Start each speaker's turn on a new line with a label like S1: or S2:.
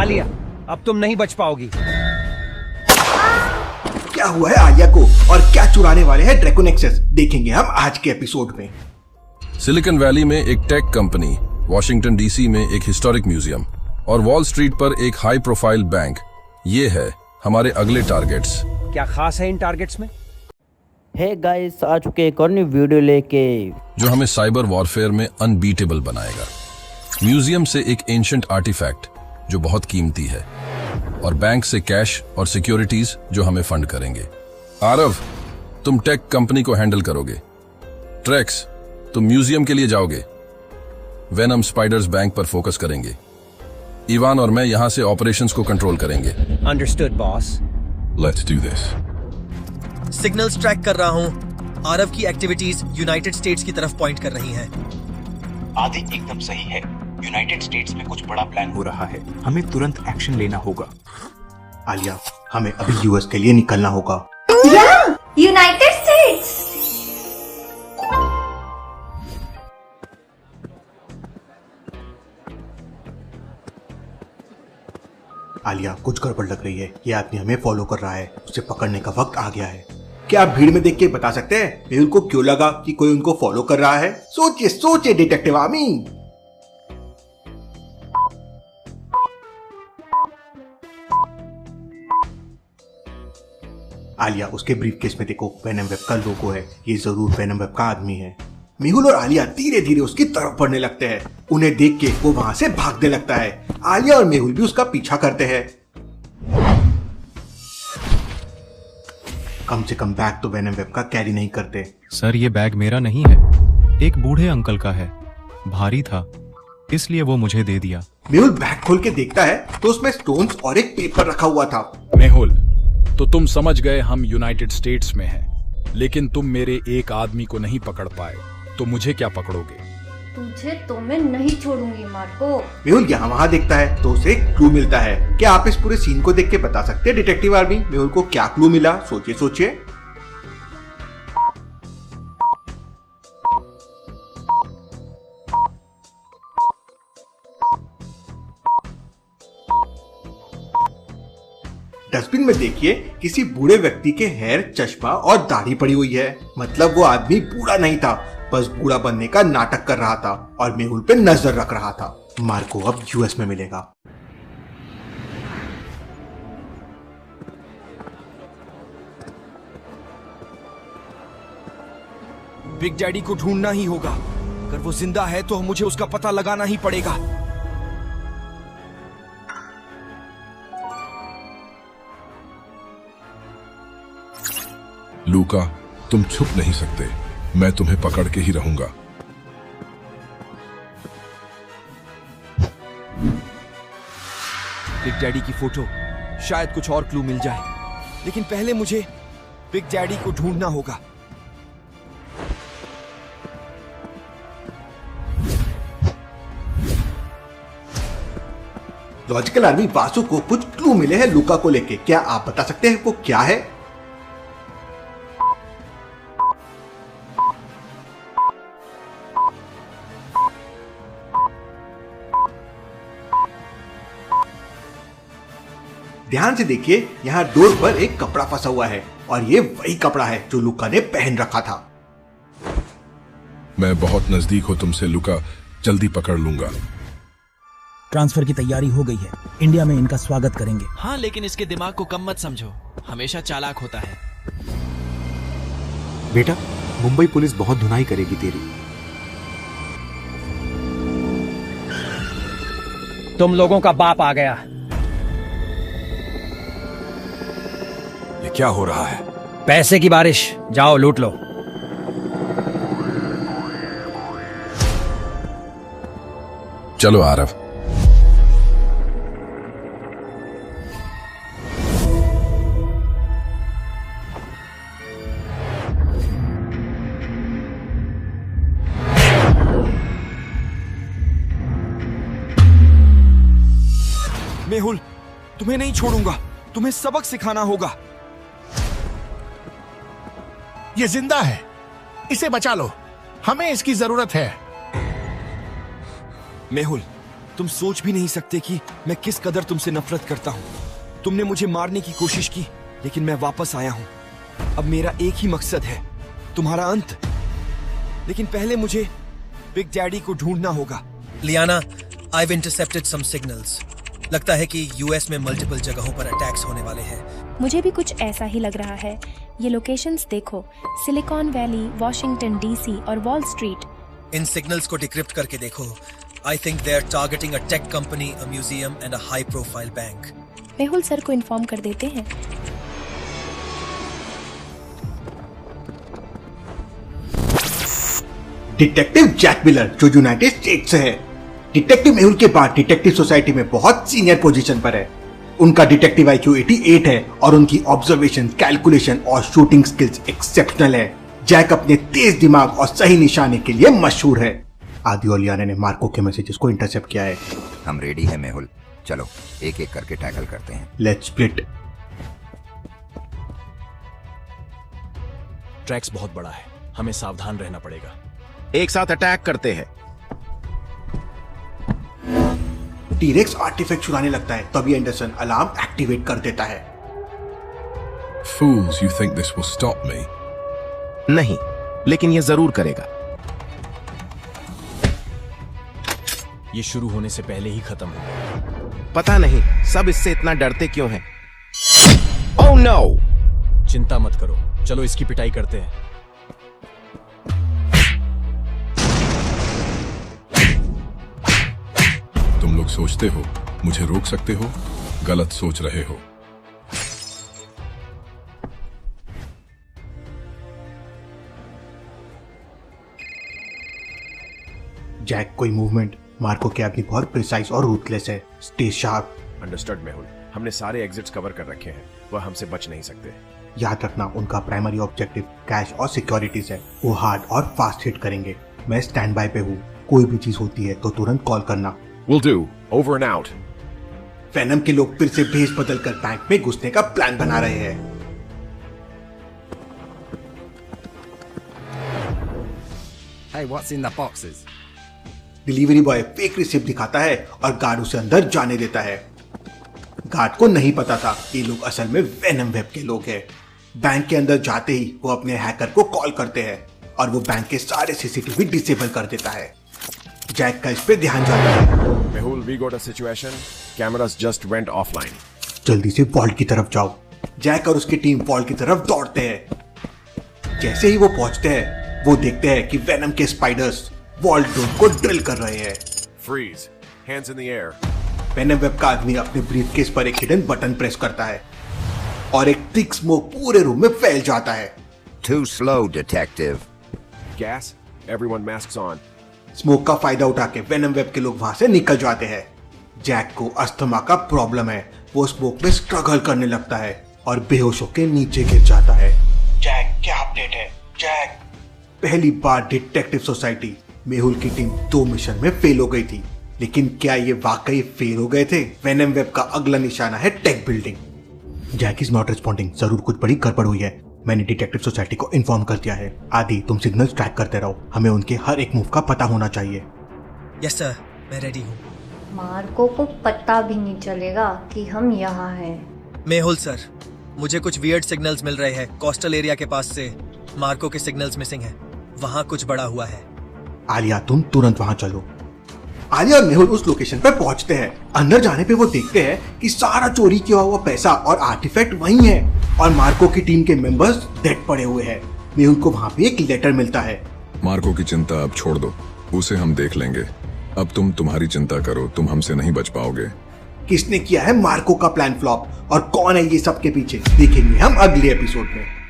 S1: आलिया, अब तुम नहीं बच पाओगी।
S2: क्या हुआ है आलिया को और क्या चुराने वाले हैं ड्रैको नेक्सस, देखेंगे हम आज के एपिसोड में।
S3: सिलिकॉन वैली में एक टेक कंपनी, वॉशिंगटन डीसी में एक हिस्टोरिक म्यूजियम और वॉल स्ट्रीट पर एक हाई प्रोफाइल बैंक, ये है हमारे अगले टारगेट्स।
S1: क्या खास है इन टारगेट्स में?
S4: हे गाइस, आ चुके एक और न्यू वीडियो लेके
S3: जो हमें साइबर वॉरफेयर में अनबीटेबल बनाएगा। म्यूजियम से एक एंशिएंट आर्टिफैक्ट जो बहुत कीमती है, और बैंक से कैश और सिक्योरिटीज जो हमें फंड करेंगे। आरव, तुम टेक कंपनी को हैंडल करोगे। ट्रेक्स, तुम म्यूजियम के लिए जाओगे। वेनम स्पाइडर्स बैंक पर फोकस करेंगे। इवान और मैं यहां से ऑपरेशंस को कंट्रोल करेंगे।
S1: Understood boss.
S3: Let's do this.
S5: Signals track कर रहा हूँ। आरव की एक्टिविटीज यूनाइटेड स्टेट्स की तरफ पॉइंट कर रही हैं।
S6: आदि एकदम सही है। यूनाइटेड स्टेट्स में कुछ बड़ा प्लान हो रहा है, हमें तुरंत एक्शन लेना होगा।
S2: आलिया, हमें अभी यूएस के लिए निकलना होगा।
S7: United states.
S2: आलिया, कुछ गड़बड़ लग रही है। ये आदमी हमें फॉलो कर रहा है, उसे पकड़ने का वक्त आ गया है। क्या आप भीड़ में देख के बता सकते हैं मेहुल को क्यों लगा कि कोई उनको फॉलो कर रहा है? सोचिए सोचिए डिटेक्टिव आमी। आलिया, उसके ब्रीफकेस में देखो, वेनम वेब का लोगो है। ये जरूर वेनम वेब का आदमी है। मेहुल और आलिया धीरे धीरे उसकी तरफ बढ़ने लगते हैं। उन्हें देख के वो वहां से भागने लगता है। आलिया और मेहुल भी उसका पीछा करते हैं। कम से कम बैग तो वेनम वेब का कैरी नहीं करते।
S8: सर, ये बैग मेरा नहीं है, एक बूढ़े अंकल का है। भारी था, इसलिए वो मुझे दे दिया।
S2: मेहुल बैग खोल के देखता है तो उसमें स्टोन्स और एक पेपर रखा हुआ था।
S9: मेहुल, तो तुम समझ गए हम यूनाइटेड स्टेट्स में हैं, लेकिन तुम मेरे एक आदमी को नहीं पकड़ पाए, तो मुझे क्या पकड़ोगे?
S7: तुझे तो मैं नहीं छोड़ूंगी मार्को।
S2: मेहुल यहाँ वहाँ देखता है तो उसे एक क्लू मिलता है। क्या आप इस पूरे सीन को देख के बता सकते हैं डिटेक्टिव आर्मी, मेहुल को क्या क्लू मिला? सोचिए सोचिए। डस्टबिन में देखिए, किसी बूढ़े व्यक्ति के हेयर, चश्मा और दाढ़ी पड़ी हुई है। मतलब वो आदमी बूढ़ा नहीं था, बस बूढ़ा बनने का नाटक कर रहा था और मेहुल पे नजर रख रहा था। मार्को अब यूएस में मिलेगा।
S5: बिग डैडी को ढूंढना ही होगा। अगर वो जिंदा है तो मुझे उसका पता लगाना ही पड़ेगा।
S3: लूका, तुम छुप नहीं सकते, मैं तुम्हें पकड़ के ही रहूंगा।
S5: बिग डैडी की फोटो, शायद कुछ और क्लू मिल जाए, लेकिन पहले मुझे बिग डैडी को ढूंढना होगा।
S2: लॉजिकल आर्मी, वासु को कुछ क्लू मिले हैं लूका को लेके। क्या आप बता सकते हैं वो क्या है? ध्यान से देखिए, यहाँ डोर पर एक कपड़ा फंसा हुआ है और ये वही कपड़ा है जो लुका ने पहन रखा था।
S3: मैं बहुत नजदीक हूँ तुमसे लुका, जल्दी पकड़ लूंगा।
S10: ट्रांसफर की तैयारी हो गई है, इंडिया में इनका स्वागत करेंगे।
S11: हाँ, लेकिन इसके दिमाग को कम मत समझो, हमेशा चालाक होता है।
S6: बेटा, मुंबई पुलिस बहुत धुनाई करेगी तेरी।
S1: तुम लोगों का बाप आ गया।
S3: ये क्या हो रहा है?
S1: पैसे की बारिश, जाओ लूट लो।
S3: चलो आरव।
S5: मेहुल, तुम्हें नहीं छोड़ूंगा, तुम्हें सबक सिखाना होगा।
S12: ये जिंदा है, इसे बचा लो, हमें इसकी जरूरत है।
S5: मेहुल, तुम सोच भी नहीं सकते कि मैं किस कदर तुमसे नफरत करता हूँ। तुमने मुझे मारने की कोशिश की, लेकिन मैं वापस आया हूँ। अब मेरा एक ही मकसद है, तुम्हारा अंत। लेकिन पहले मुझे बिग डैडी को ढूंढना होगा।
S11: लियाना, I've intercepted some signals. लगता है कि यूएस में मल्टीपल जगहों पर अटैक्स होने वाले हैं।
S13: मुझे भी कुछ ऐसा ही लग रहा है। ये लोकेशंस देखो, सिलिकॉन वैली, वॉशिंगटन डीसी और वॉल स्ट्रीट।
S11: इन सिग्नल्स को डिक्रिप्ट करके देखो। I think they are targeting a tech company, a museum and a high-profile bank.
S13: Mehul sir को इन्फॉर्म कर देते हैं।
S2: डिटेक्टिव जैक मिलर जो यूनाइटेड स्टेट्स से है। डिटेक्टिव मेहुल के बाद डिटेक्टिव सोसाइटी में बहुत सीनियर पोजीशन पर है। उनका डिटेक्टिव IQ 88 है और उनकी ऑब्जर्वेशन, कैलकुलेशन और शूटिंग स्किल्स एक्सेप्शनल है। जैक अपने तेज दिमाग और सही निशाने के लिए मशहूर है। आदि और लियाना ने मार्को के मैसेजेस को इंटरसेप्ट किया है।
S14: हम रेडी हैं मेहुल, चलो एक एक करके टैकल करते हैं।
S2: Let's split.
S15: ट्रैक्स बहुत बड़ा है, हमें सावधान रहना पड़ेगा।
S12: एक साथ अटैक करते हैं।
S2: टीरेक्स आर्टिफैक्ट चुराने लगता है, तभी एंडरसन अलार्म एक्टिवेट कर देता है।
S3: Fools, you think this will stop me?
S12: नहीं, लेकिन ये जरूर करेगा।
S15: ये शुरू होने से पहले ही खत्म हो गया।
S12: पता नहीं सब इससे इतना डरते क्यों हैं। Oh no!
S15: चिंता मत करो, चलो इसकी पिटाई करते हैं।
S3: तुम लोग सोचते हो मुझे रोक सकते हो, गलत सोच रहे हो।
S2: जैक कोई मूवमेंट, मार्को के आदमी बहुत प्रिसाइज और रूथलेस है। Stay sharp.
S16: अंडरस्टूड मेहुल, हमने सारे एग्जिट्स कवर कर रखे हैं, वह हमसे बच नहीं सकते।
S2: याद रखना उनका प्राइमरी ऑब्जेक्टिव कैश और सिक्योरिटीज है। वो हार्ड और फास्ट हिट करेंगे। मैं स्टैंड बाय पे हूँ, कोई भी चीज होती है तो तुरंत कॉल करना।
S16: Will do. Over and out.
S2: Venom के लोग फिर से भेष बदल कर बैंक में घुसने का प्लान बना रहे हैं।
S17: Hey, what's in the boxes?
S2: Delivery boy fake receipt दिखाता है और गार्ड उसे अंदर जाने देता है। गार्ड को नहीं पता था ये लोग असल में वेनम वेब के लोग हैं। बैंक के अंदर जाते ही वो अपने हैकर को कॉल करते हैं और वो बैंक के सारे सीसीटीवी डिसेबल कर देता है। जैक का इस पे ध्यान जाता है।
S16: Mehul, we got a situation. Cameras just went offline.
S2: जल्दी से वॉल्ट की तरफ जाओ। जैक और उसकी टीम वॉल्ट की तरफ दौड़ते हैं। जैसे ही वो पहुंचते हैं, वो देखते हैं कि वेनम के स्पाइडर्स वॉल्ट डोर को ड्रिल कर रहे हैं।
S16: Freeze. Hands in the air.
S2: Venom web का आदमी अपने ब्रीफकेस पर एक हिडन बटन प्रेस करता है और एक थिक स्मोक पूरे रूम में फैल जाता है।
S14: Too slow, detective.
S16: Gas. Everyone masks on.
S2: Smoke का फायदा उठा के वेनम वेब के लोग वहां से निकल जाते हैं। जैक को अस्थमा का प्रॉब्लम है। वो स्मोक में स्ट्रगल करने लगता है और बेहोश होकर नीचे गिर जाता है। जैक, क्या अपडेट है? जैक। पहली बार डिटेक्टिव सोसाइटी मेहुल की टीम 2 मिशन में फेल हो गई थी, लेकिन क्या ये वाकई फेल हो गए थे? वेनम वेब का अगला निशाना है tech building. Jack is not responding. जरूर कुछ बड़ी गड़बड़ हुई है। मैंने डिटेक्टिव सोसाइटी को इन्फॉर्म कर दिया है। आदि, तुम सिग्नल्स ट्रैक करते रहो। हमें उनके हर एक मूव का पता होना चाहिए।
S11: यस सर, मैं रेडी हूँ।
S7: मार्को को पता भी नहीं चलेगा कि हम यहाँ हैं।
S11: मेहुल सर, मुझे कुछ वियर्ड सिग्नल्स मिल रहे हैं कोस्टल एरिया के पास से। मार्को के सिग्नल्स मिसिंग हैं। वहाँ कुछ बड़ा हुआ है।
S2: आलिया, तुम तुरंत वहाँ चलो। आलिया और मेहुल उस लोकेशन पर पहुंचते हैं। अंदर जाने पे वो देखते हैं कि सारा चोरी किया हुआ पैसा और आर्टिफैक्ट वहीं है और मार्को की टीम के मेंबर्स डेड पड़े हुए हैं। मेहुल को वहाँ पे एक लेटर मिलता है।
S3: मार्को की चिंता अब छोड़ दो, उसे हम देख लेंगे। अब तुम तुम्हारी चिंता करो, तुम हमसे नहीं बच पाओगे।
S2: किसने किया है मार्को का प्लान फ्लॉप और कौन है ये सब के पीछे, देखेंगे हम अगले एपिसोड में।